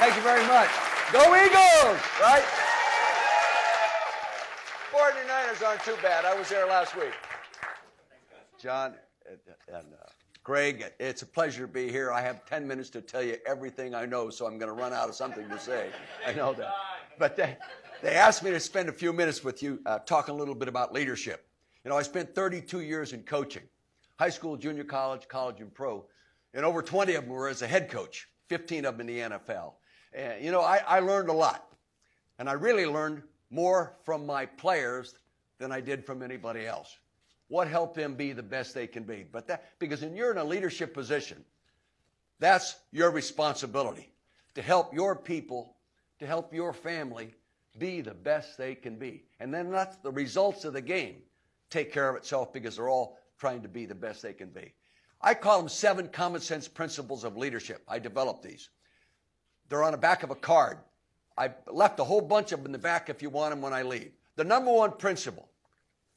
Thank you very much. Go Eagles, right? 49ers aren't too bad. I was there last week. John and Greg, it's a pleasure to be here. I have 10 minutes to tell you everything I know, so I'm going to run out of something to say. I know that. But they asked me to spend a few minutes with you talking a little bit about leadership. You know, I spent 32 years in coaching, high school, junior college, college, and pro. And over 20 of them were as a head coach, 15 of them in the NFL. And, you know, I learned a lot. And I really learned more from my players than I did from anybody else. What helped them be the best they can be? Because when you're in a leadership position, that's your responsibility to help your people, to help your family be the best they can be. And then let the results of the game take care of itself because they're all trying to be the best they can be. I call them 7 common sense principles of leadership. I developed these. They're on the back of a card. I left a whole bunch of them in the back if you want them when I leave. The number one principle,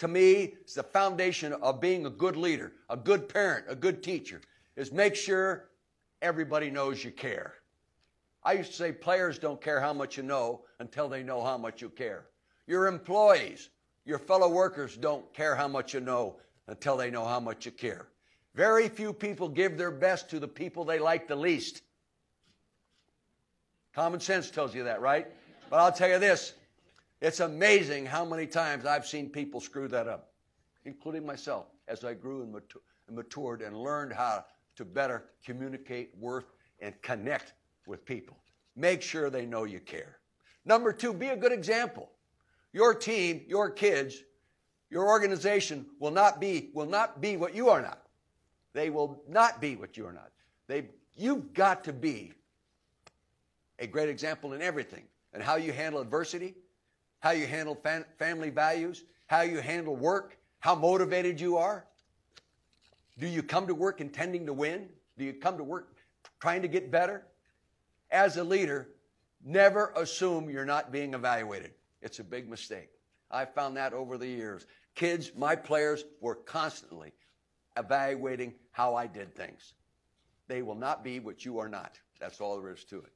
to me, is the foundation of being a good leader, a good parent, a good teacher, is make sure everybody knows you care. I used to say players don't care how much you know until they know how much you care. Your employees, your fellow workers don't care how much you know until they know how much you care. Very few people give their best to the people they like the least. Common sense tells you that, right? But I'll tell you this. It's amazing how many times I've seen people screw that up, including myself, as I grew and matured and learned how to better communicate, work, and connect with people. Make sure they know you care. Number 2, be a good example. Your team, your kids, your organization will not be what you are not. They will not be what you are not. You've got to be a great example in everything, and how you handle adversity, how you handle family values, how you handle work, how motivated you are. Do you come to work intending to win? Do you come to work trying to get better? As a leader, never assume you're not being evaluated. It's a big mistake. I found that over the years. Kids, my players, were constantly evaluating how I did things. They will not be what you are not. That's all there is to it.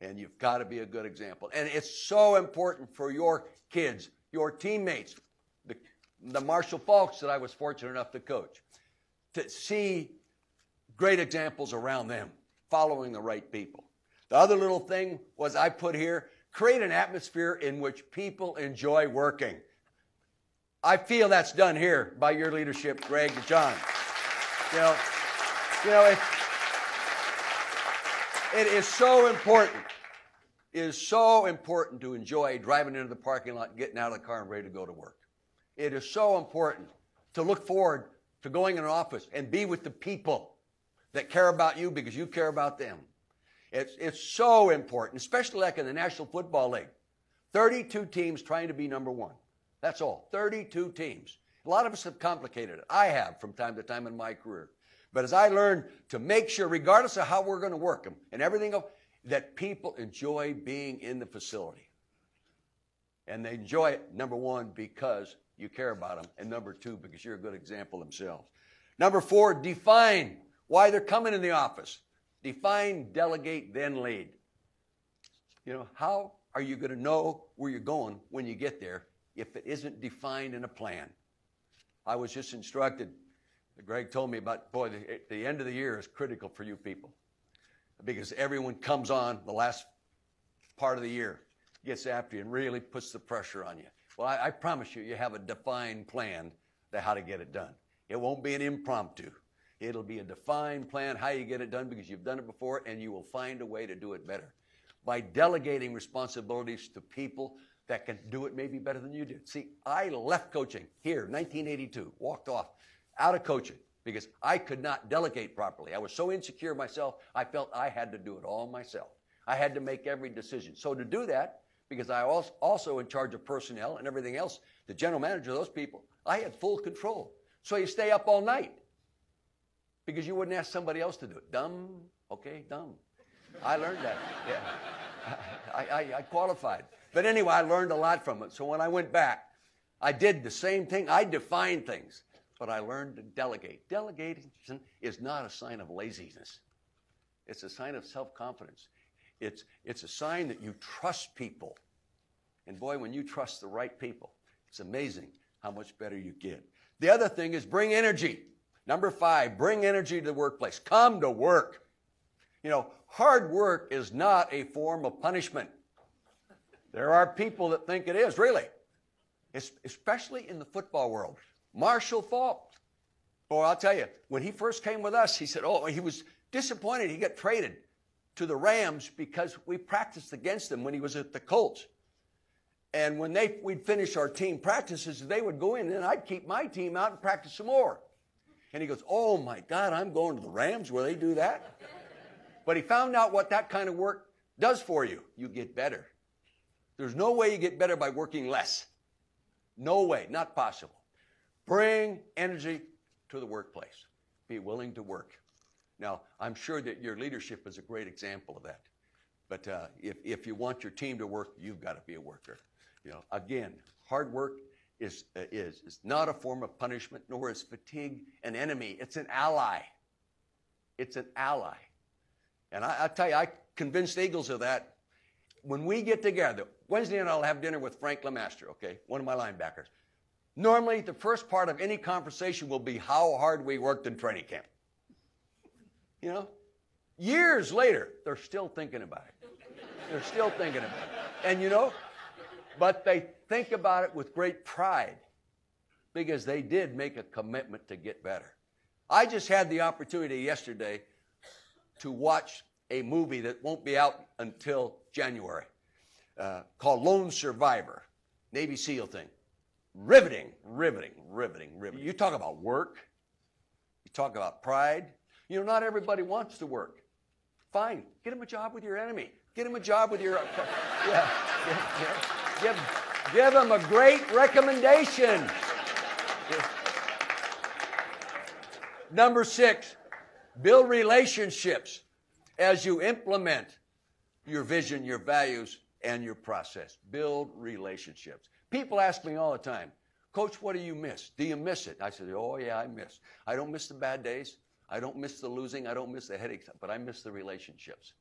And you've got to be a good example. And it's so important for your kids, your teammates, the Marshall Falks that I was fortunate enough to coach, to see great examples around them, following the right people. The other little thing was I put here, create an atmosphere in which people enjoy working. I feel that's done here by your leadership, Greg and John. It is so important. It is so important to enjoy driving into the parking lot, getting out of the car, and ready to go to work. It is so important to look forward to going in an office and be with the people that care about you because you care about them. It's so important, especially like in the National Football League. 32 teams trying to be number 1. That's all. 32 teams. A lot of us have complicated it. I have from time to time in my career. But as I learned to make sure, regardless of how we're going to work them and everything else, that people enjoy being in the facility. And they enjoy it, number 1, because you care about them, and number 2, because you're a good example themselves. Number 4, define why they're coming in the office. Define, delegate, then lead. You know, how are you going to know where you're going when you get there if it isn't defined in a plan? I was just instructed. Greg told me about, boy, the end of the year is critical for you people because everyone comes on the last part of the year, gets after you, and really puts the pressure on you. Well, I promise you, you have a defined plan to how to get it done. It won't be an impromptu. It'll be a defined plan how you get it done because you've done it before, and you will find a way to do it better by delegating responsibilities to people that can do it maybe better than you did. See, I left coaching here, 1982, walked off. Out of coaching because I could not delegate properly. I was so insecure myself, I felt I had to do it all myself. I had to make every decision. So to do that, because I was also in charge of personnel and everything else, the general manager of those people, I had full control. So you stay up all night because you wouldn't ask somebody else to do it. Dumb? Okay, dumb. I learned that. Yeah. I qualified. But anyway, I learned a lot from it. So when I went back, I did the same thing. I defined things. But I learned to delegate. Delegation is not a sign of laziness. It's a sign of self-confidence. It's a sign that you trust people. And boy, when you trust the right people, it's amazing how much better you get. The other thing is bring energy. Number 5, bring energy to the workplace. Come to work. You know, hard work is not a form of punishment. There are people that think it is, really. Especially in the football world. Marshall Faulk. Boy, I'll tell you, when he first came with us, he said, he was disappointed he got traded to the Rams because we practiced against them when he was at the Colts. And when we'd finish our team practices, they would go in and I'd keep my team out and practice some more. And he goes, oh my God, I'm going to the Rams where they do that? But he found out what that kind of work does for you. You get better. There's no way you get better by working less. No way, not possible. Bring energy to the workplace. Be willing to work. Now, I'm sure that your leadership is a great example of that. But if you want your team to work, you've got to be a worker. You know, again, hard work is not a form of punishment, nor is fatigue an enemy. It's an ally. It's an ally. And I tell you, I convinced Eagles of that. When we get together, Wednesday night I'll have dinner with Frank LeMaster, okay, one of my linebackers. Normally, the first part of any conversation will be how hard we worked in training camp. You know, years later, they're still thinking about it. They're still thinking about it. And you know, but they think about it with great pride because they did make a commitment to get better. I just had the opportunity yesterday to watch a movie that won't be out until January called Lone Survivor, Navy SEAL thing. Riveting, riveting, riveting, riveting. You talk about work. You talk about pride. You know, not everybody wants to work. Fine. Get them a job with your enemy. Get them a job with your... Give them a great recommendation. Number 6, build relationships as you implement your vision, your values, and your process. Build relationships. People ask me all the time, Coach, what do you miss? Do you miss it? I said, oh, yeah, I miss. I don't miss the bad days. I don't miss the losing. I don't miss the headaches, but I miss the relationships.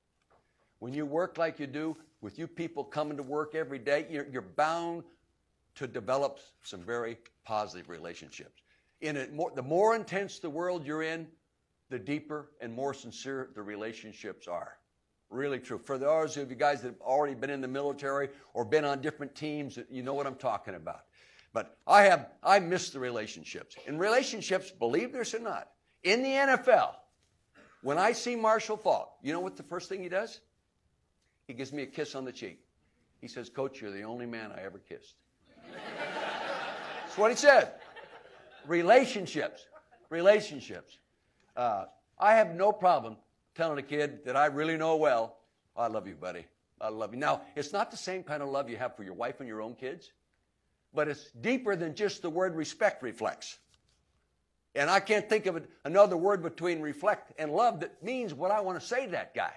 When you work like you do, with you people coming to work every day, you're bound to develop some very positive relationships. The more intense the world you're in, the deeper and more sincere the relationships are. Really true. For those of you guys that have already been in the military or been on different teams, you know what I'm talking about. But I miss the relationships. And relationships, believe this or not, in the NFL, when I see Marshall Faulk, you know what the first thing he does? He gives me a kiss on the cheek. He says, Coach, you're the only man I ever kissed. That's what he said. Relationships. Relationships. I have no problem telling a kid that I really know well, I love you, buddy. I love you. Now, it's not the same kind of love you have for your wife and your own kids, but it's deeper than just the word respect reflects. And I can't think of another word between reflect and love that means what I want to say to that guy.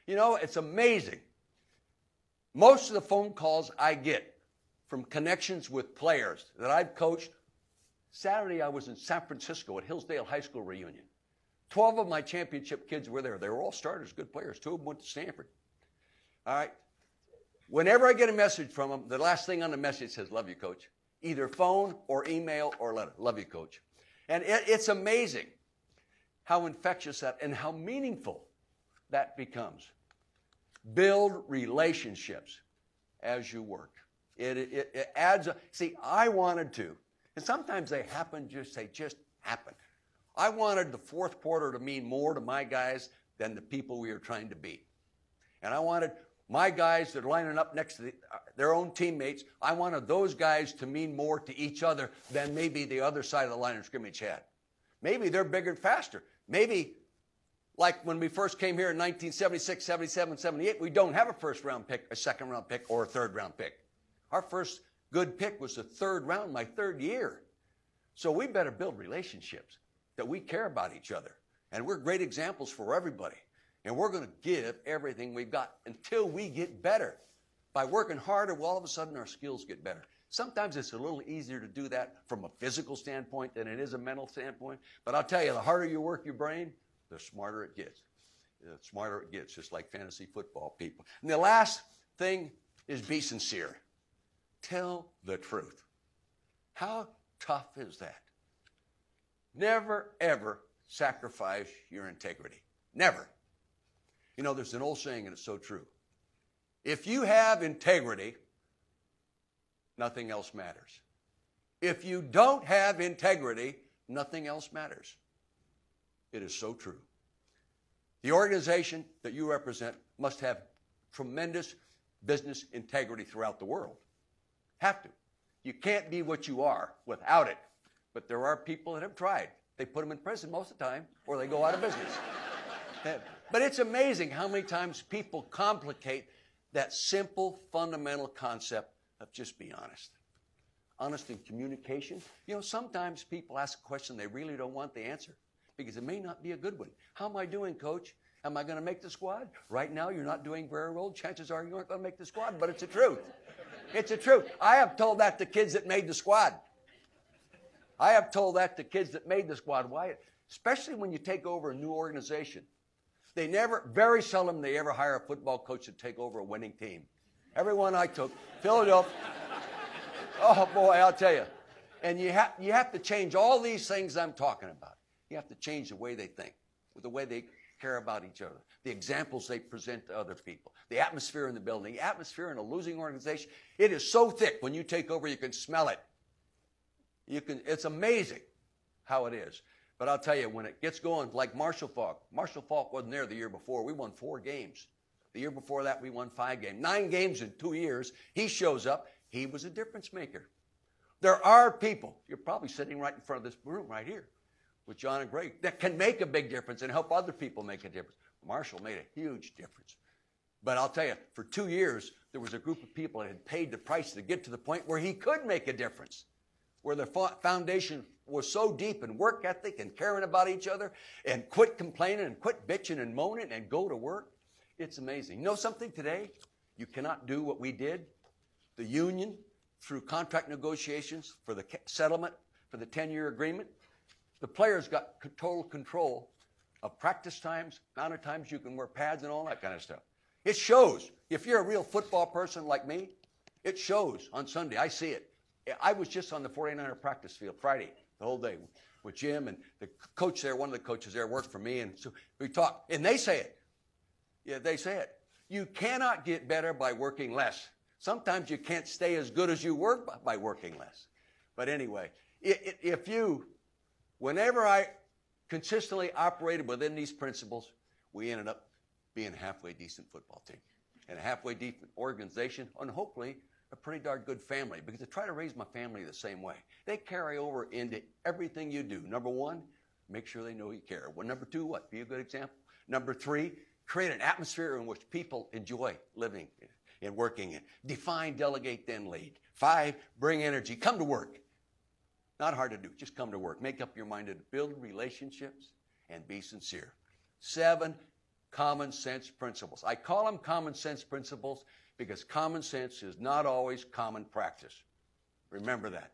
You know, it's amazing. Most of the phone calls I get from connections with players that I've coached. Saturday, I was in San Francisco at Hillsdale High School reunion. 12 of my championship kids were there. They were all starters, good players. 2 of them went to Stanford. All right. Whenever I get a message from them, the last thing on the message says, love you, Coach. Either phone or email or letter. Love you, Coach. And it's amazing how infectious that and how meaningful that becomes. Build relationships as you work. It adds up. See, I wanted to, and sometimes they just happen. I wanted the fourth quarter to mean more to my guys than the people we were trying to beat. And I wanted my guys that are lining up next to their own teammates, I wanted those guys to mean more to each other than maybe the other side of the line of scrimmage had. Maybe they're bigger and faster. Maybe like when we first came here in 1976, 77, 78, we don't have a first-round pick, a second-round pick, or a third-round pick. Our first good pick was the 3rd round, my 3rd year. So we better build relationships that we care about each other. And we're great examples for everybody. And we're going to give everything we've got until we get better. By working harder, well, all of a sudden our skills get better. Sometimes it's a little easier to do that from a physical standpoint than it is a mental standpoint. But I'll tell you, the harder you work your brain, the smarter it gets. the smarter it gets, just like fantasy football people. And the last thing is be sincere. Tell the truth. How tough is that? Never, ever sacrifice your integrity. Never. You know, there's an old saying, and it's so true. If you have integrity, nothing else matters. If you don't have integrity, nothing else matters. It is so true. The organization that you represent must have tremendous business integrity throughout the world. Have to. You can't be what you are without it. But there are people that have tried. They put them in prison most of the time, or they go out of business. But it's amazing how many times people complicate that simple, fundamental concept of just be honest. Honest in communication. You know, sometimes people ask a question they really don't want the answer because it may not be a good one. How am I doing, Coach? Am I going to make the squad? Right now, you're not doing very well. Chances are you aren't going to make the squad, but it's the truth. It's the truth. I have told that to kids that made the squad. I have told that to kids that made the squad. Why? Especially when you take over a new organization. They never, very seldom, they ever hire a football coach to take over a winning team. Everyone I took, Philadelphia, oh boy, I'll tell you. And you have to change all these things I'm talking about. You have to change the way they think, the way they care about each other, the examples they present to other people, the atmosphere in the building, the atmosphere in a losing organization. It is so thick when you take over, you can smell it. It's amazing how it is. But I'll tell you, when it gets going, like Marshall Faulk wasn't there the year before. We won 4 games. The year before that, we won 5 games. 9 games in 2 years. He shows up. He was a difference maker. There are people, you're probably sitting right in front of this room right here with John and Greg, that can make a big difference and help other people make a difference. Marshall made a huge difference. But I'll tell you, for 2 years, there was a group of people that had paid the price to get to the point where he could make a difference, where the foundation was so deep in work ethic and caring about each other and quit complaining and quit bitching and moaning and go to work. It's amazing. You know something today? You cannot do what we did. The union, through contract negotiations for the settlement, for the 10-year agreement, the players got total control of practice times, amount of times you can wear pads and all that kind of stuff. It shows. If you're a real football person like me, it shows on Sunday. I see it. I was just on the 49er practice field Friday, the whole day with Jim, and the coach there, one of the coaches there worked for me, and so we talked, and they say it. Yeah, they say it. You cannot get better by working less. Sometimes you can't stay as good as you were by working less. But anyway, whenever I consistently operated within these principles, we ended up being a halfway decent football team and a halfway decent organization, and hopefully a pretty darn good family, because I try to raise my family the same way. They carry over into everything you do. Number 1, make sure they know you care. Well, number 2, what? Be a good example. Number 3, create an atmosphere in which people enjoy living and working in. Define, delegate, then lead. 5, bring energy. Come to work. Not hard to do. Just come to work. Make up your mind to build relationships and be sincere. 7, common sense principles. I call them common sense principles because common sense is not always common practice. Remember that.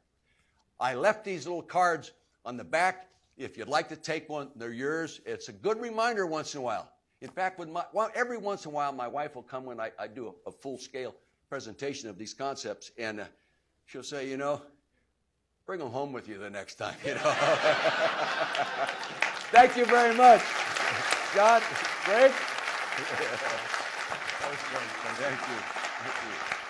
I left these little cards on the back. If you'd like to take one, they're yours. It's a good reminder once in a while. In fact, every once in a while, my wife will come when I do a full-scale presentation of these concepts, and she'll say, you know, bring them home with you the next time, you know. Thank you very much. John, Greg? Thank you. Thank you.